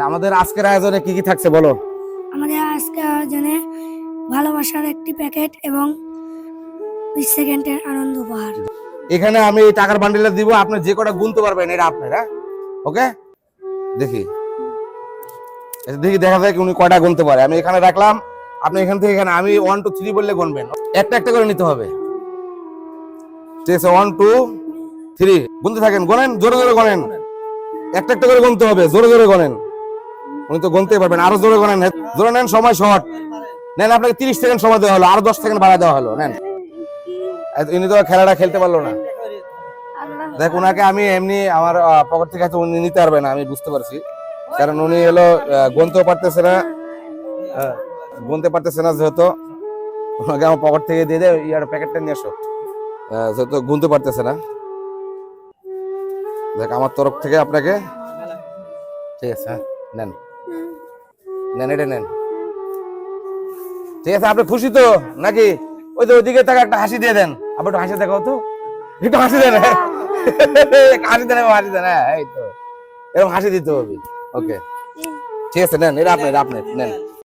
আমাদের আজকের আয়োজনে কি কি থাকছে বলো? আমাদের আজকের আয়োজনে ভালোবাসার একটি প্যাকেট এবং 20 সেকেন্ডের আনন্দ উপহার। এখানে আমি এই টাকার বান্ডিলটা দিব, আপনি যে কটা গুনতে পারবেন এটা আপনার। হ্যাঁ, ওকে, দেখি দেখি দেখা যায় উনি কয়টা গুনতে পারে। আমি এখানে রাখলাম, আপনি এখান থেকে এখানে আমি 1 2 3 বললে গুনবেন, একটা একটা করে নিতে হবে। ঠিক আছে, 1 2 3 গুনতে থাকেন, গোনেন, জোরে জোরে গোনেন, একটা একটা করে গুনতে হবে, জোরে জোরে গোনেন। উনি তো গুনতেই পারবেন, আরো জোরে গোনেন, জোরে নেন, সময় শর্ট নেন। আপনাকে 30 সেকেন্ড সময় দেওয়া হলো, আরো 10 সেকেন্ড বাড়া দেওয়া হলো, নেন। ইনি তো খেলাটা খেলতে পারলো না। দেখ, ওনাকে আমি এমনি আমার পকেট থেকে উনি নিতে পারবে না, আমি বুঝতে পারছি, কারণ উনি হলো গুনতেও পারতেছে না, গুনতে পারতেছে না, যেহেতু ওনাকে আমার পকেট থেকে দিয়ে দেয় ইয়ার প্যাকেটটা নিয়ে আসো, যেহেতু গুনতে পারতেছে না। দেখ, আমার তরফ থেকে আপনাকে, ঠিক আছে, হ্যাঁ নেন নেন, এটা নেন। ঠিক আছে, আপনি খুশি তো নাকি? ওই তো ওইদিকে তাকে একটা হাসি দিয়ে দেন, আপনি একটু হাসি দেখাও তো, একটু হাসি দেন, হাসি দেন, হাসি দেন, হ্যাঁ এই তো এরকম হাসি দিতে হবে। ওকে, ঠিক আছে, নেন, এটা আপনি নেন।